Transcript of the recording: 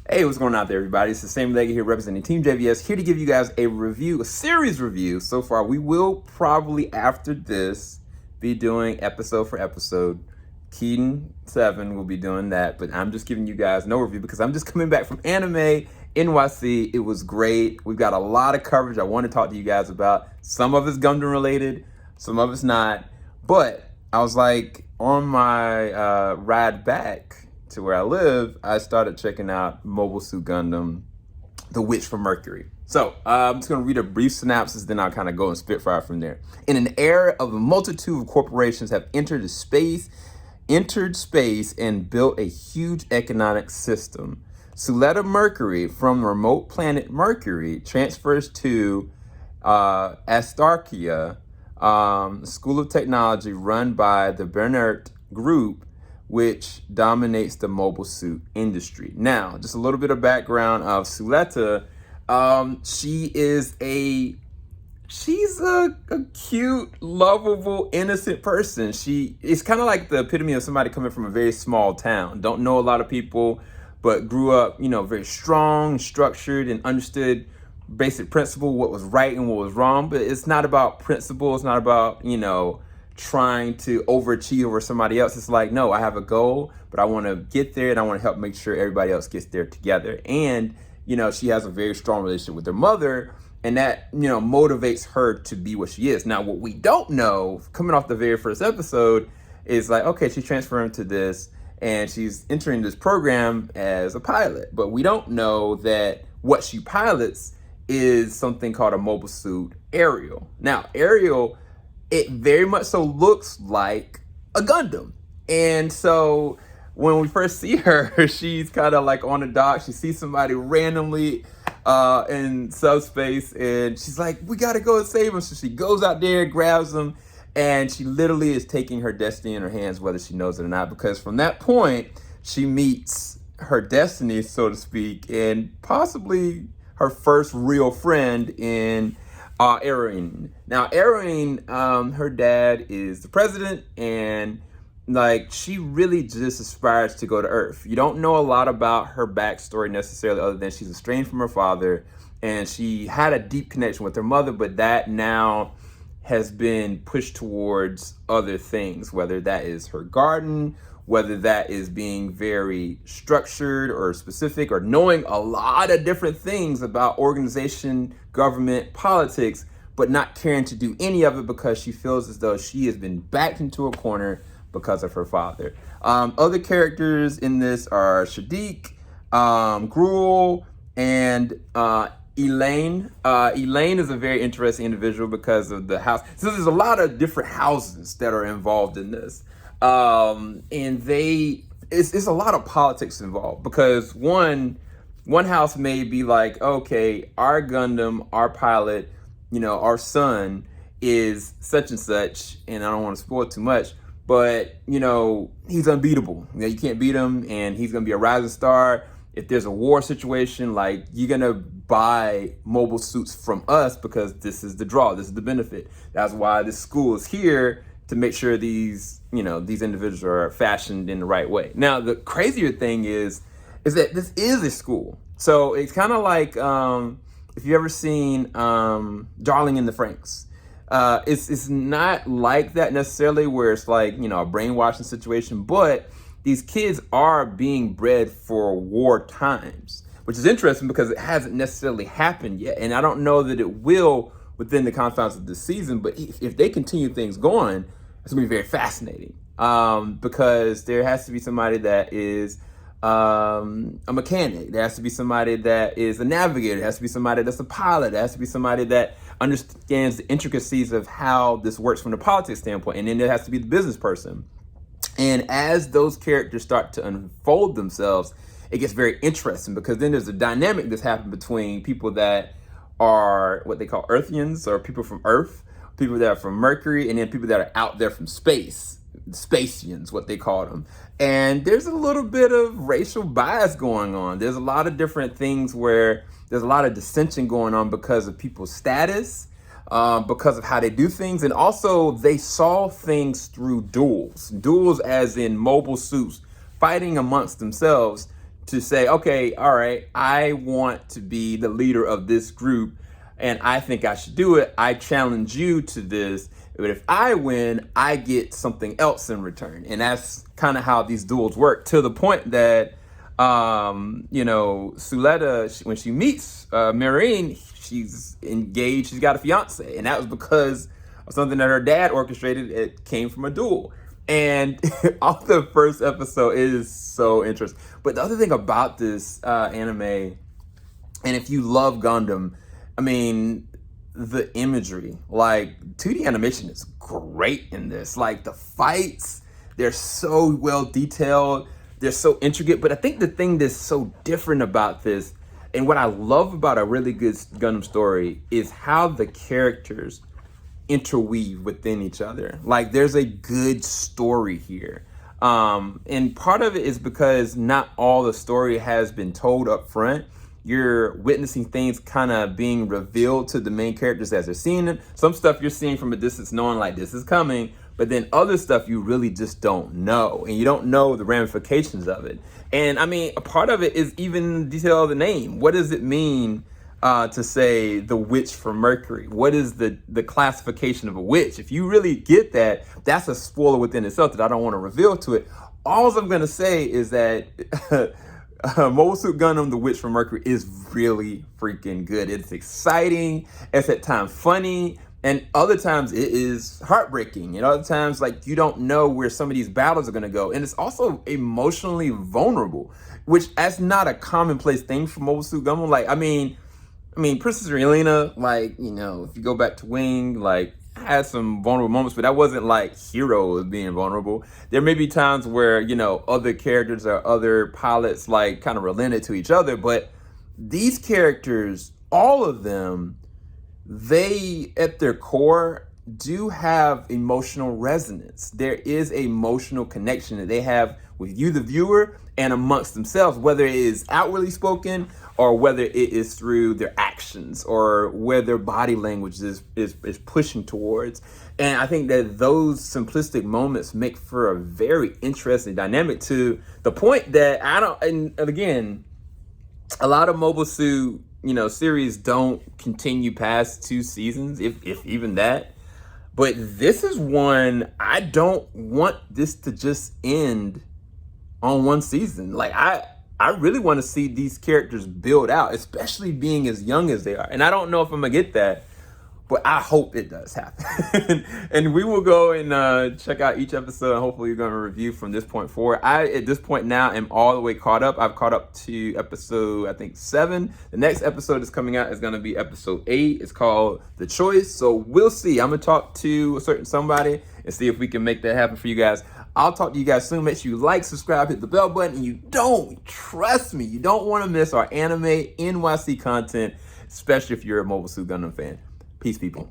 Hey, what's going on out there, everybody? It's the same Leggy here representing TeamJVS, here to give you guys a review, a series review so far. We will probably, after this, be doing episode for episode. Keaton 7 will be doing that, but I'm just giving you guys no review because I'm just coming back from Anime NYC. It was great. We've got a lot of coverage I want to talk to you guys about. Some of it's Gundam related, some of it's not. But I was like, on my ride back to where I live, I started checking out MSt Gundam, The Witch from Mercury. So I'm just gonna read a brief synopsis, then I'll kind of go and spitfire from there. In an era of a multitude of corporations have entered space and built a huge economic system, Suletta Mercury from the remote planet Mercury transfers to Asticassia School of Technology run by the Beneritt Group, which dominates the mobile suit industry. Now, just a little bit of background of Suletta. She's a cute, lovable, innocent person. She is kind of like the epitome of somebody coming from a very small town. Don't know a lot of people, but grew up, very strong, structured, and understood basic principle, what was right and what was wrong. But it's not about principle. It's not about, trying to overachieve over somebody else. It's like, no, I have a goal, but I want to get there and I want to help make sure everybody else gets there together. And, she has a very strong relationship with her mother, and that, motivates her to be what she is. Now, what we don't know, coming off the very first episode, is like, okay, she's transferring to this and she's entering this program as a pilot, but we don't know that what she pilots is something called a mobile suit Ariel. Now, Ariel, it very much so looks like a Gundam. And so when we first see her, she's kind of like on a dock. She sees somebody randomly in subspace, and she's like, we got to go and save him. So she goes out there, grabs him, and she literally is taking her destiny in her hands, whether she knows it or not, because from that point, she meets her destiny, so to speak, and possibly her first real friend in Erin. Now, Erin, her dad is the president, and she really just aspires to go to Earth. You don't know a lot about her backstory necessarily, other than she's estranged from her father, and she had a deep connection with her mother, but that now has been pushed towards other things, whether that is her garden, whether that is being very structured or specific, or knowing a lot of different things about organization, government, politics, but not caring to do any of it because she feels as though she has been backed into a corner because of her father. Other characters in this are Shadiq, Gruel, and Elaine. Elaine is a very interesting individual because of the house. So there's a lot of different houses that are involved in this. And it's a lot of politics involved, because one house may be like, okay, our Gundam, our pilot, our son is such and such, and I don't want to spoil too much, but he's unbeatable. You can't beat him, and he's gonna be a rising star. If there's a war situation, you're gonna buy mobile suits from us because this is the draw, this is the benefit. That's why this school is here, to make sure these individuals are fashioned in the right way. Now, the crazier thing is that this is a school. So it's kind of like, if you've ever seen Darling in the Franxx. It's not like that necessarily, where it's like, a brainwashing situation, but these kids are being bred for war times, which is interesting because it hasn't necessarily happened yet. And I don't know that it will within the confines of this season, but if they continue things going, it's gonna be very fascinating, because there has to be somebody that is a mechanic. There has to be somebody that is a navigator. There has to be somebody that's a pilot. There has to be somebody that understands the intricacies of how this works from the politics standpoint. And then there has to be the business person. And as those characters start to unfold themselves, it gets very interesting, because then there's a dynamic that's happened between people that are what they call Earthians, or people from Earth, people that are from Mercury, and then people that are out there from space, Spacians, what they call them. And there's a little bit of racial bias going on. There's a lot of different things where there's a lot of dissension going on because of people's status, because of how they do things. And also they solve things through duels as in mobile suits fighting amongst themselves to say, okay, all right, I want to be the leader of this group and I think I should do it. I challenge you to this. But if I win, I get something else in return. And that's kind of how these duels work, to the point that, Suletta, when she meets Marine, she's engaged, she's got a fiance. And that was because of something that her dad orchestrated. It came from a duel. And off the first episode, it is so interesting. But the other thing about this anime, and if you love Gundam, I mean, the imagery, like 2D animation is great in this. Like the fights, they're so well detailed, they're so intricate. But I think the thing that's so different about this, and what I love about a really good Gundam story, is how the characters interweave within each other. Like there's a good story here. And part of it is because not all the story has been told up front. You're witnessing things kind of being revealed to the main characters as they're seeing them. Some stuff you're seeing from a distance, knowing like this is coming, but then other stuff you really just don't know, and you don't know the ramifications of it. And I mean, a part of it is even the detail of the name. What does it mean to say the witch from Mercury? What is the classification of a witch? If you really get that, that's a spoiler within itself that I don't want to reveal to it. All I'm going to say is that Mobile Suit Gundam, The Witch from Mercury, is really freaking good. It's exciting. It's at times funny. And other times it is heartbreaking. And other times, like, you don't know where some of these battles are going to go. And it's also emotionally vulnerable, which that's not a commonplace thing for Mobile Suit Gundam. Like, I mean, Princess Relena, like, if you go back to Wing, like, had some vulnerable moments, but that wasn't like Hero being vulnerable. There may be times where, other characters or other pilots, like, kind of relented to each other. But these characters, all of them, they, at their core, do have emotional resonance. There is an emotional connection that they have with you, the viewer, and amongst themselves, whether it is outwardly spoken or whether it is through their actions or where their body language is pushing towards. And I think that those simplistic moments make for a very interesting dynamic, to the point that and again, a lot of Mobile Suit, series don't continue past 2 seasons, if even that. But this is one, I don't want this to just end on 1 season. Like, I really want to see these characters build out, especially being as young as they are. And I don't know if I'm going to get that, but I hope it does happen. And we will go and check out each episode, and hopefully you're going to review from this point forward. At this point now, am all the way caught up. I've caught up to episode, I think, 7. The next episode that's coming out is going to be episode 8. It's called The Choice. So we'll see. I'm going to talk to a certain somebody and see if we can make that happen for you guys. I'll talk to you guys soon. Make sure you like, subscribe, hit the bell button. And you don't want to miss our anime NYC content, especially if you're a Mobile Suit Gundam fan. Peace, people.